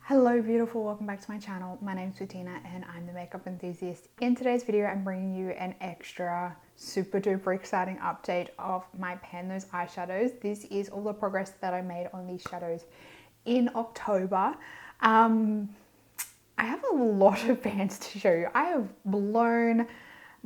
Hello beautiful, welcome back to my channel. My name is Bettina and I'm the makeup enthusiast. In today's video, I'm bringing you an extra super duper exciting update of my Pan Those eyeshadows. This is all the progress that I made on these shadows in October. I have a lot of pans to show you. I have blown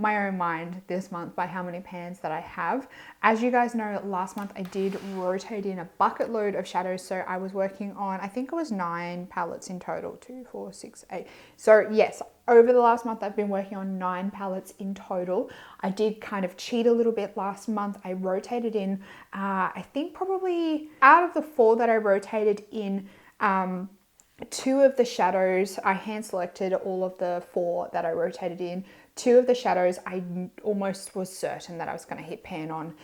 my own mind this month by how many pans that I have. As you guys know, last month I did rotate in a bucket load of shadows. So I was working on, I think it was 9 palettes in total, 2, 4, 6, 8. So yes, over the last month, I've been working on 9 palettes in total. I did kind of cheat a little bit last month. I rotated in, I think probably out of the 4 that I rotated in, 2 of the shadows, I hand selected all of the 4 that I rotated in. 2 of the shadows, I almost was certain that I was going to hit pan on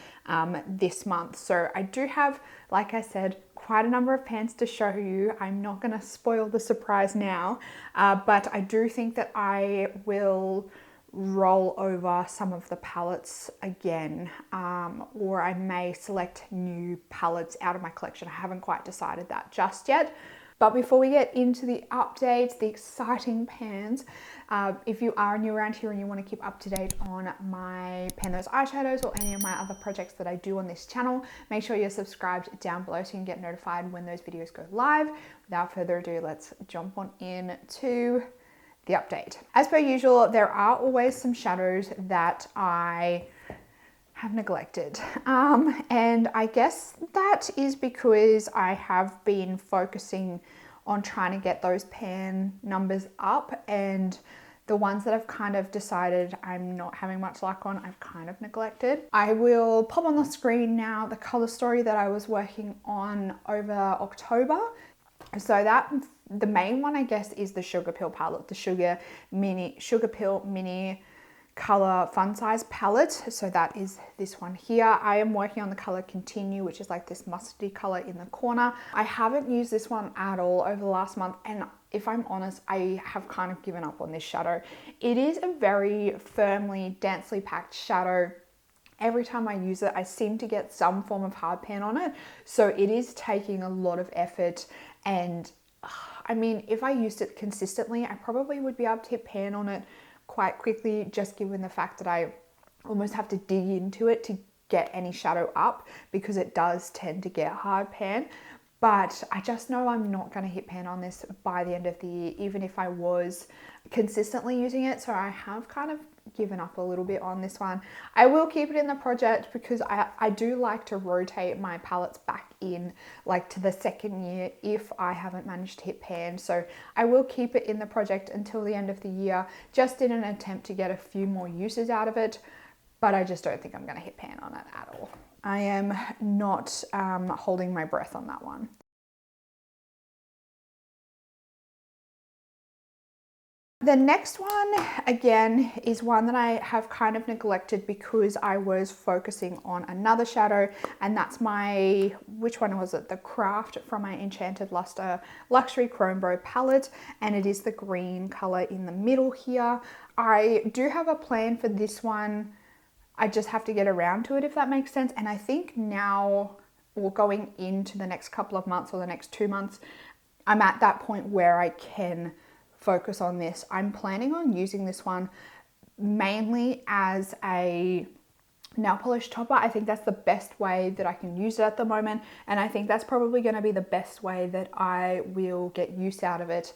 this month. So I do have, like I said, quite a number of pans to show you. I'm not going to spoil the surprise now, but I do think that I will roll over some of the palettes again, or I may select new palettes out of my collection. I haven't quite decided that just yet. But before we get into the updates, the exciting pans, if you are new around here and you want to keep up to date on my Pan Those eyeshadows or any of my other projects that I do on this channel, make sure you're subscribed down below so you can get notified when those videos go live. Without further ado, let's jump on in to the update. As per usual, there are always some shadows that I have neglected, and I guess that is because I have been focusing on trying to get those pan numbers up, and the ones that I've kind of decided I'm not having much luck on, I've kind of neglected. I will pop on the screen now the color story that I was working on over October. So that the main one, I guess, is the Sugar Pill palette, the Sugar Pill Mini color fun size palette. So that is this one here. I am working on the color Continue, which is like this mustardy color in the corner. I haven't used this one at all over the last month, and if I'm honest, I have kind of given up on this shadow. It is a very firmly, densely packed shadow. Every time I use it, I seem to get some form of hard pan on it. So it is taking a lot of effort, and I mean, if I used it consistently, I probably would be able to hit pan on it quite quickly, just given the fact that I almost have to dig into it to get any shadow up, because it does tend to get hard pan. But I just know I'm not going to hit pan on this by the end of the year, even if I was consistently using it. So I have kind of given up a little bit on this one. I will keep it in the project because I do like to rotate my palettes back in, like to the second year if I haven't managed to hit pan. So I will keep it in the project until the end of the year, just in an attempt to get a few more uses out of it. But I just don't think I'm going to hit pan on it at all. I am not holding my breath on that one. The next one, again, is one that I have kind of neglected because I was focusing on another shadow, and that's my, which one was it? The Craft from my Enchanted Luster Luxury Chrome Brow palette, and it is the green color in the middle here. I do have a plan for this one. I just have to get around to it, if that makes sense. And I think now, or going into the next couple of months or the next 2 months, I'm at that point where I can focus on this. I'm planning on using this one mainly as a nail polish topper. I think that's the best way that I can use it at the moment, and I think that's probably going to be the best way that I will get use out of it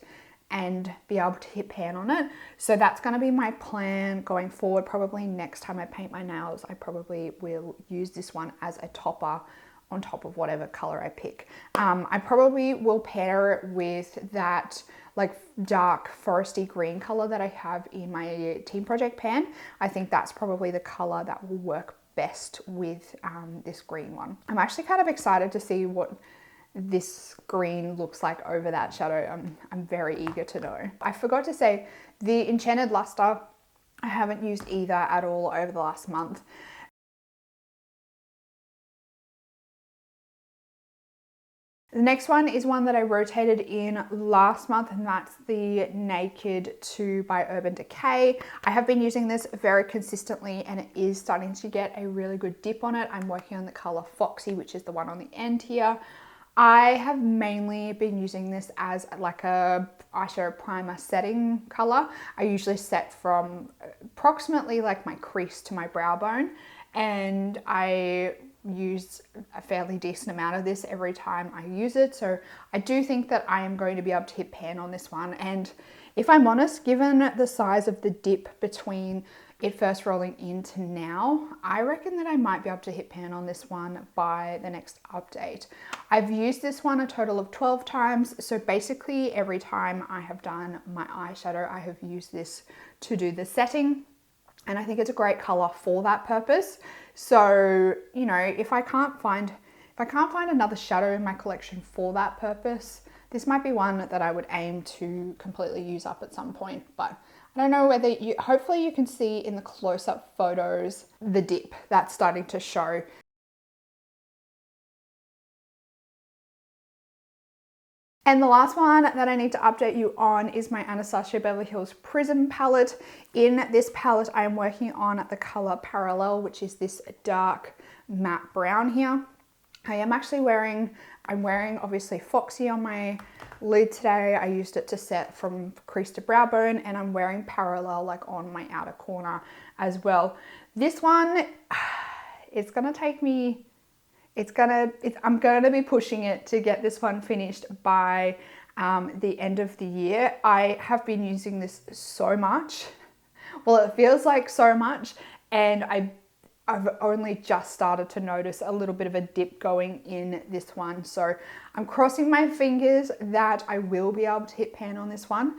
and be able to hit pan on it. So that's going to be my plan going forward. Probably next time I paint my nails, I probably will use this one as a topper on top of whatever color I pick. I probably will pair it with that like dark foresty green color that I have in my Team Project pan. I think that's probably the color that will work best with this green one. I'm actually kind of excited to see what this green looks like over that shadow. I'm very eager to know. I forgot to say, the Enchanted Luster, I haven't used either at all over the last month. The next one is one that I rotated in last month, and that's the Naked 2 by Urban Decay. I have been using this very consistently and it is starting to get a really good dip on it. I'm working on the color Foxy, which is the one on the end here. I have mainly been using this as like a eyeshadow primer setting color. I usually set from approximately like my crease to my brow bone, and I use a fairly decent amount of this every time I use it. So I do think that I am going to be able to hit pan on this one. And if I'm honest, given the size of the dip between it first rolling into now, I reckon that I might be able to hit pan on this one by the next update. I've used this one a total of 12 times. So basically every time I have done my eyeshadow, I have used this to do the setting. And I think it's a great color for that purpose. So, you know, if I can't find another shadow in my collection for that purpose, this might be one that I would aim to completely use up at some point. But I don't know whether hopefully you can see in the close-up photos, the dip that's starting to show. And the last one that I need to update you on is my Anastasia Beverly Hills Prism palette. In this palette, I am working on the color Parallel, which is this dark matte brown here. I'm wearing obviously Foxy on my lid today. I used it to set from crease to brow bone, and I'm wearing Parallel like on my outer corner as well. This one, it's gonna take me, I'm gonna be pushing it to get this one finished by the end of the year. I have been using this so much. Well, it feels like so much, and I've only just started to notice a little bit of a dip going in this one. So I'm crossing my fingers that I will be able to hit pan on this one,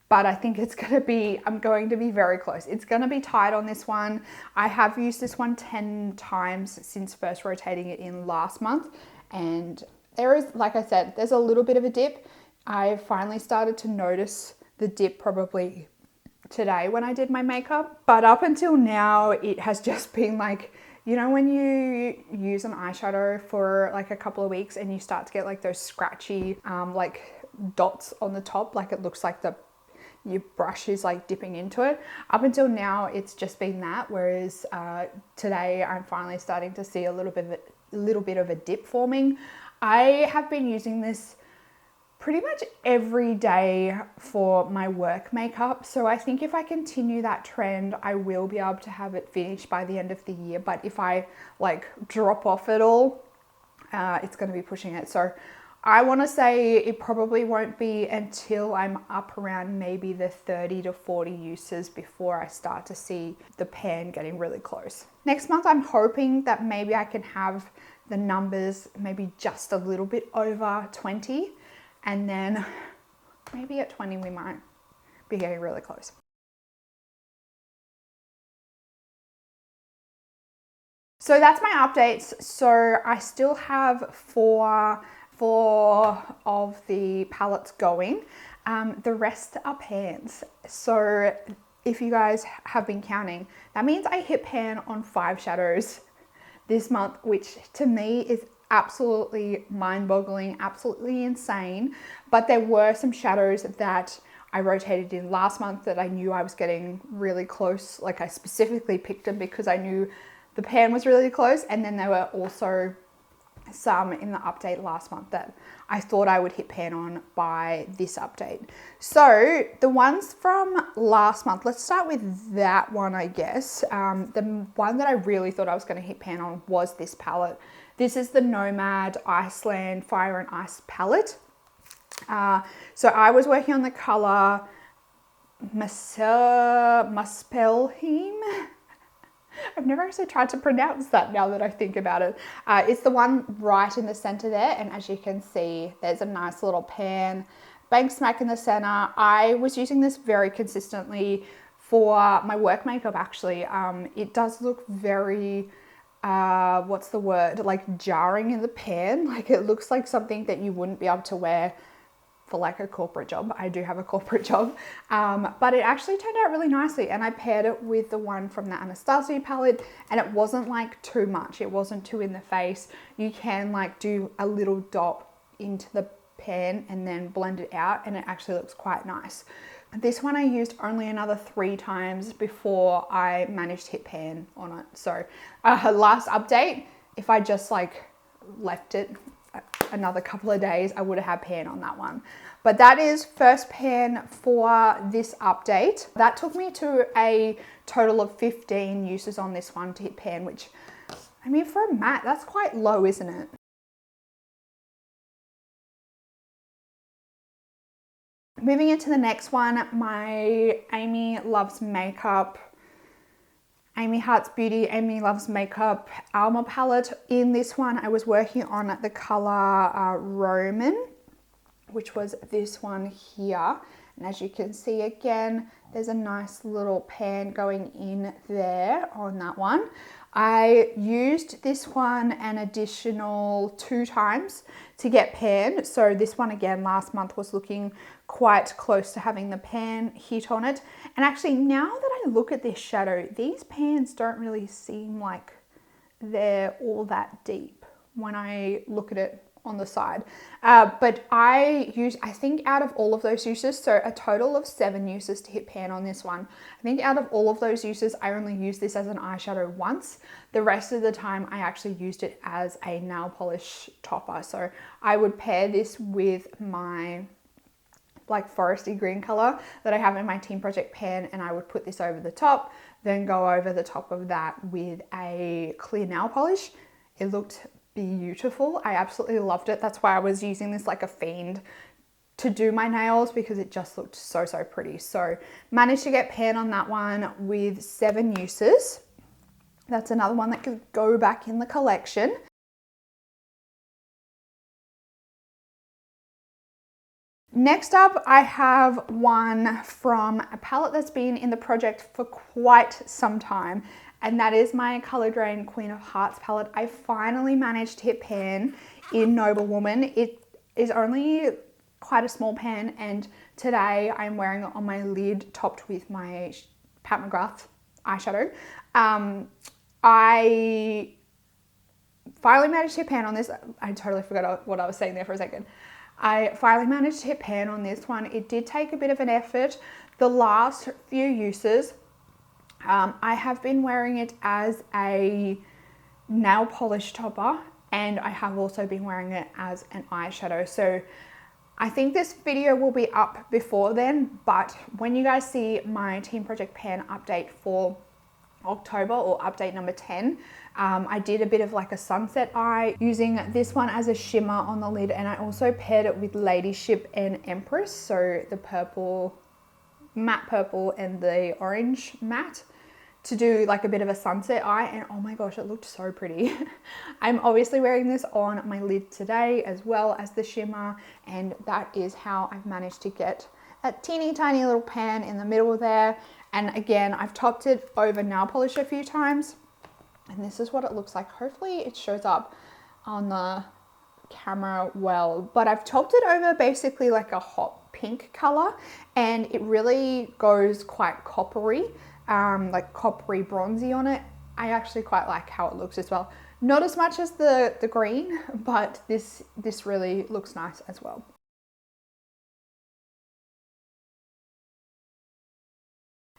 but I think I'm going to be very close. It's gonna be tight on this one. I have used this one 10 times since first rotating it in last month. And there is, like I said, there's a little bit of a dip. I finally started to notice the dip probably today when I did my makeup, but up until now it has just been like, you know, when you use an eyeshadow for like a couple of weeks and you start to get like those scratchy like dots on the top, like it looks like your brush is like dipping into it. Up until now it's just been that, whereas today I'm finally starting to see a little bit of a dip forming. I have been using this pretty much every day for my work makeup. So I think if I continue that trend, I will be able to have it finished by the end of the year. But if I like drop off at all, it's going to be pushing it. So I want to say it probably won't be until I'm up around maybe the 30 to 40 uses before I start to see the pan getting really close. Next month, I'm hoping that maybe I can have the numbers maybe just a little bit over 20. And then maybe at 20, we might be getting really close. So that's my updates. So I still have four of the palettes going. The rest are pans. So if you guys have been counting, that means I hit pan on 5 shadows this month, which to me is absolutely mind-boggling, absolutely insane. But there were some shadows that I rotated in last month that I knew I was getting really close. Like I specifically picked them because I knew the pan was really close. And then there were also some in the update last month that I thought I would hit pan on by this update. So the ones from last month, let's start with that one, I guess. The one that I really thought I was going to hit pan on was this palette. This is the Nomad Iceland Fire and Ice palette. So I was working on the color Muspelheim. I've never actually tried to pronounce that now that I think about it. It's the one right in the center there, and as you can see, there's a nice little pan bang smack in the center. I was using this very consistently for my work makeup actually. It does look very, what's the word, like jarring in the pan. Like it looks like something that you wouldn't be able to wear for like a corporate job. I do have a corporate job, but it actually turned out really nicely, and I paired it with the one from the Anastasia palette, and it wasn't like too much. It wasn't too in the face. You can like do a little dot into the pan and then blend it out, and it actually looks quite nice. This one I used only another 3 times before I managed to hit pan on it. So last update, if I just like left it another couple of days, I would have had pan on that one. But that is first pan for this update. That took me to a total of 15 uses on this one to hit pan, which, I mean, for a matte, that's quite low, isn't it? Moving into the next one, my Amy Loves Makeup, Amy Hearts Beauty, Amy Loves Makeup Alma palette. In this one, I was working on the color Roman, which was this one here. And as you can see again, there's a nice little pan going in there on that one. I used this one an additional 2 times to get pan. So this one again last month was looking quite close to having the pan hit on it. And actually now that I look at this shadow, these pans don't really seem like they're all that deep when I look at it on the side. But I think out of all of those uses, so a total of 7 uses to hit pan on this one. I think out of all of those uses, I only used this as an eyeshadow once. The rest of the time, I actually used it as a nail polish topper. So I would pair this with my like foresty green color that I have in my Team Project pan, and I would put this over the top, then go over the top of that with a clear nail polish. It looked beautiful. I absolutely loved it. That's why I was using this like a fiend to do my nails, because it just looked so pretty. So managed to get pan on that one with 7 uses. That's another one that could go back in the collection. Next up, I have one from a palette that's been in the project for quite some time, and that is my Color Drain Queen of Hearts palette. I finally managed to hit pan in Noble Woman. It is only quite a small pan, and today I'm wearing it on my lid topped with my Pat McGrath eyeshadow. I finally managed to hit pan on this. I totally forgot what I was saying there for a second. I finally managed to hit pan on this one. It did take a bit of an effort. The last few uses, I have been wearing it as a nail polish topper, and I have also been wearing it as an eyeshadow. So I think this video will be up before then, but when you guys see my Team Project Pan update for October, or update number 10, I did a bit of like a sunset eye using this one as a shimmer on the lid, and I also paired it with Ladyship and Empress, so the purple, matte purple and the orange matte, to do like a bit of a sunset eye, and oh my gosh, it looked so pretty. I'm obviously wearing this on my lid today as well as the shimmer, and that is how I've managed to get a teeny tiny little pan in the middle there. And again, I've topped it over nail polish a few times, and this is what it looks like. Hopefully it shows up on the camera well, but I've topped it over basically like a hot pink color, and it really goes quite coppery, like coppery bronzy on it. I actually quite like how it looks as well. Not as much as the green, but this really looks nice as well.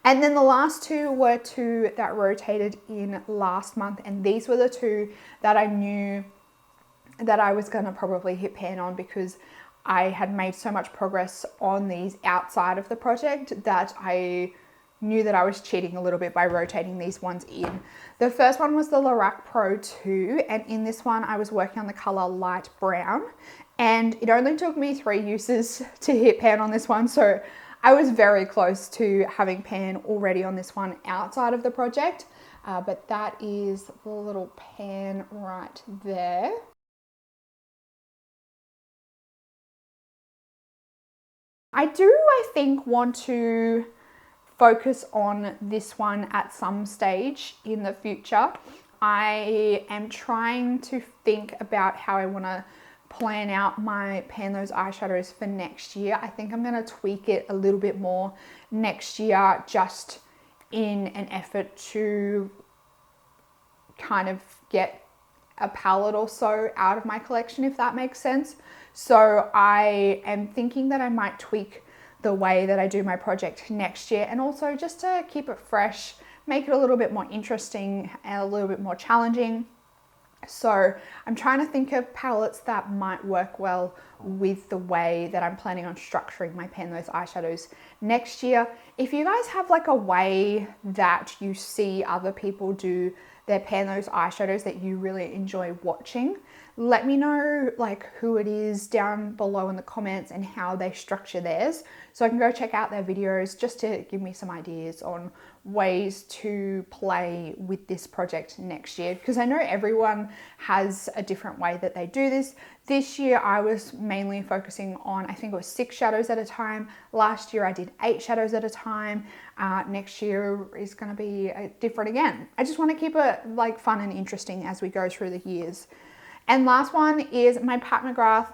And then the last 2 were 2 that rotated in last month, and these were the 2 that I knew that I was going to probably hit pan on, because I had made so much progress on these outside of the project that I knew that I was cheating a little bit by rotating these ones in. The first one was the Lorac Pro 2, and in this one I was working on the color Light Brown, and it only took me 3 uses to hit pan on this one, so I was very close to having pan already on this one outside of the project, but that is the little pan right there. I think, want to focus on this one at some stage in the future. I am trying to think about how I want to plan out my pan those eyeshadows for next year. I think I'm going to tweak it a little bit more next year, just in an effort to kind of get a palette or so out of my collection, if that makes sense. So I am thinking that I might tweak the way that I do my project next year, and also just to keep it fresh, make it a little bit more interesting and a little bit more challenging. So I'm trying to think of palettes that might work well with the way that I'm planning on structuring my Pan Those eyeshadows next year. If you guys have like a way that you see other people do their Pan Those eyeshadows that you really enjoy watching, let me know like who it is down below in the comments and how they structure theirs, so I can go check out their videos just to give me some ideas on ways to play with this project next year, because I know everyone has a different way that they do this. This year I was mainly focusing on, I think it was 6 shadows at a time. Last year I did 8 shadows at a time. Next year is going to be different again. I just want to keep it like fun and interesting as we go through the years. And last one is my Pat McGrath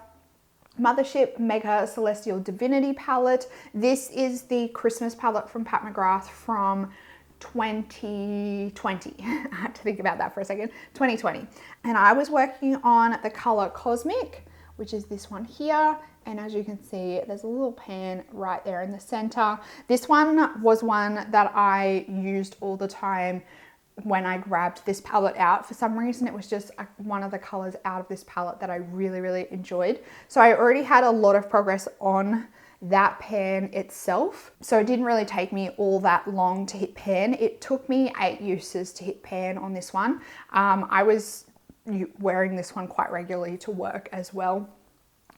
Mothership Mega Celestial Divinity palette. This is the Christmas palette from Pat McGrath from 2020. I had to think about that for a second. 2020. And I was working on the color Cosmic, which is this one here. And as you can see, there's a little pan right there in the center. This one was one that I used all the time when I grabbed this palette out. For some reason, it was just one of the colors out of this palette that I really, really enjoyed. So I already had a lot of progress on that pan itself. So it didn't really take me all that long to hit pan. It took me 8 uses to hit pan on this one. I was wearing this one quite regularly to work as well.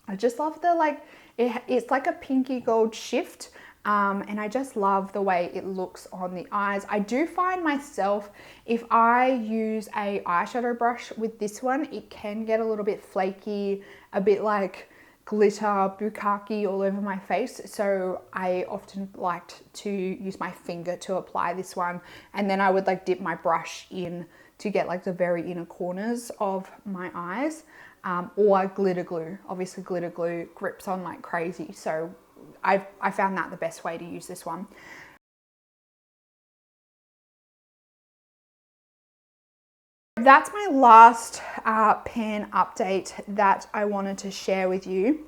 I just love the like, it's like a pinky gold shift. And I just love the way it looks on the eyes. I do find myself, if I use a eyeshadow brush with this one, it can get a little bit flaky, a bit like glitter, bukkake all over my face. So I often liked to use my finger to apply this one. And then I would like dip my brush in to get like the very inner corners of my eyes, or glitter glue. Obviously glitter glue grips on like crazy. So I found that the best way to use this one. That's my last pan update that I wanted to share with you.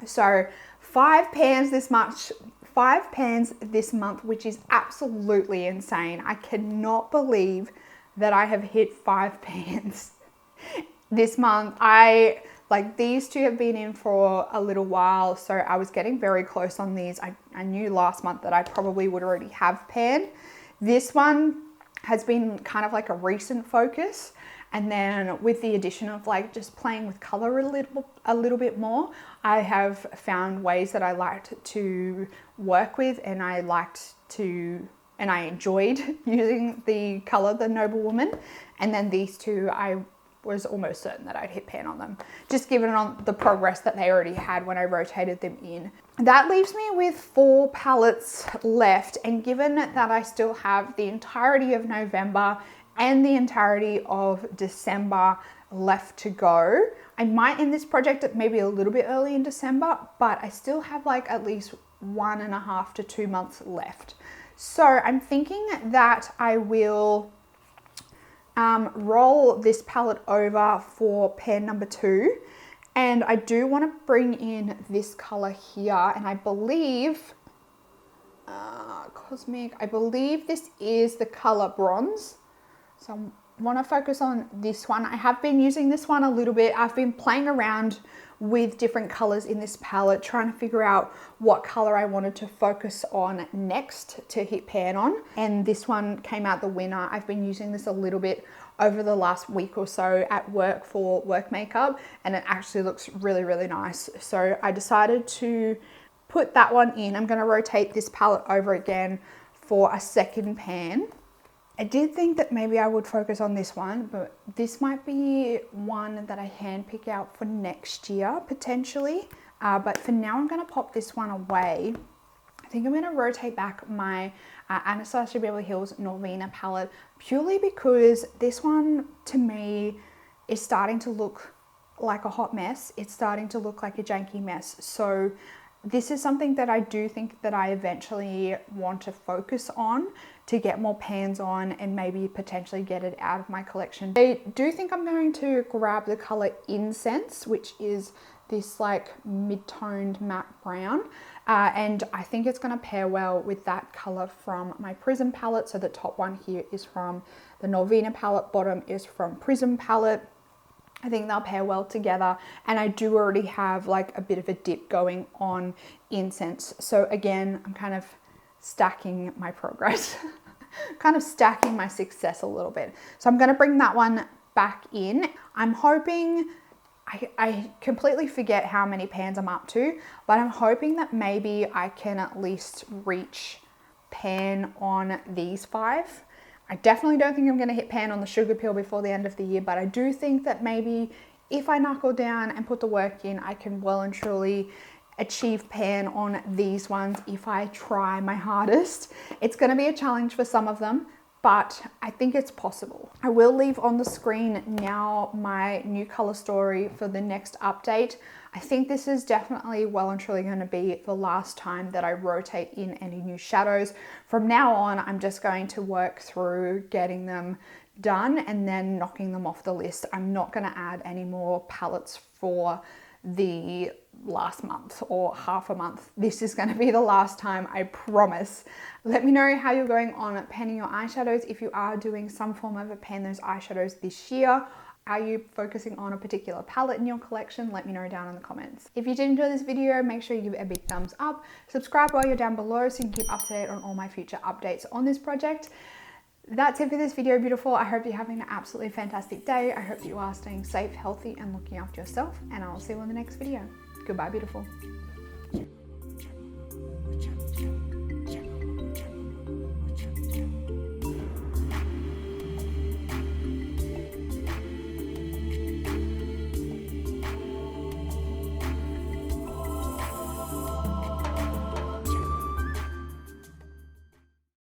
So 5 pans this month, which is absolutely insane. I cannot believe that I have hit 5 pans this month. Like these 2 have been in for a little while, so I was getting very close on these. I knew last month that I probably would already have pan. This one has been kind of like a recent focus, and then with the addition of like just playing with color a little bit more, I have found ways that I liked to work with, and I enjoyed using the color The Noble Woman. And then these 2 I was almost certain that I'd hit pan on them, just given on the progress that they already had when I rotated them in. That leaves me with 4 palettes left, and given that I still have the entirety of November and the entirety of December left to go, I might end this project at maybe a little bit early in December, but I still have like at least 1.5 to 2 months left. So I'm thinking that I will roll this palette over for pan number 2, and I do want to bring in this color here, and I believe Cosmic, I believe this is the color Bronze. So I want to focus on this one. I have been using this one a little bit. I've been playing around with different colors in this palette, trying to figure out what color I wanted to focus on next to hit pan on. And this one came out the winner. I've been using this a little bit over the last week or so at work for work makeup, and it actually looks really, really nice. So I decided to put that one in. I'm going to rotate this palette over again for a second pan. I did think that maybe I would focus on this one, but this might be one that I hand pick out for next year, potentially. But for now, I'm going to pop this one away. I think I'm going to rotate back my Anastasia Beverly Hills Norvina palette, purely because this one, to me, is starting to look like a hot mess. It's starting to look like a janky mess. So this is something that I do think that I eventually want to focus on to get more pans on and maybe potentially get it out of my collection. I do think I'm going to grab the color Incense, which is this like mid-toned matte brown. And I think it's going to pair well with that color from my Prism palette. So the top one here is from the Norvina palette, bottom is from Prism palette. I think they'll pair well together, and I do already have like a bit of a dip going on incense. So again, I'm kind of stacking my progress, kind of stacking my success a little bit. So I'm going to bring that one back in. I'm hoping, I completely forget how many pans I'm up to, but I'm hoping that maybe I can at least reach pan on these 5. I definitely don't think I'm going to hit pan on the sugar peel before the end of the year, but I do think that maybe if I knuckle down and put the work in, I can well and truly achieve pan on these ones if I try my hardest. It's going to be a challenge for some of them, but I think it's possible. I will leave on the screen now my new color story for the next update. I think this is definitely well and truly going to be the last time that I rotate in any new shadows. From now on, I'm just going to work through getting them done and then knocking them off the list. I'm not going to add any more palettes for the last month or half a month. This is going to be the last time, I promise. Let me know how you're going on panning your eyeshadows. If you are doing some form of a pan those eyeshadows this year, are you focusing on a particular palette in your collection? Let me know down in the comments. If you did enjoy this video, make sure you give it a big thumbs up. Subscribe while you're down below so you can keep up to date on all my future updates on this project. That's it for this video, beautiful. I hope you're having an absolutely fantastic day. I hope you are staying safe, healthy, and looking after yourself, and I'll see you in the next video. Goodbye, beautiful.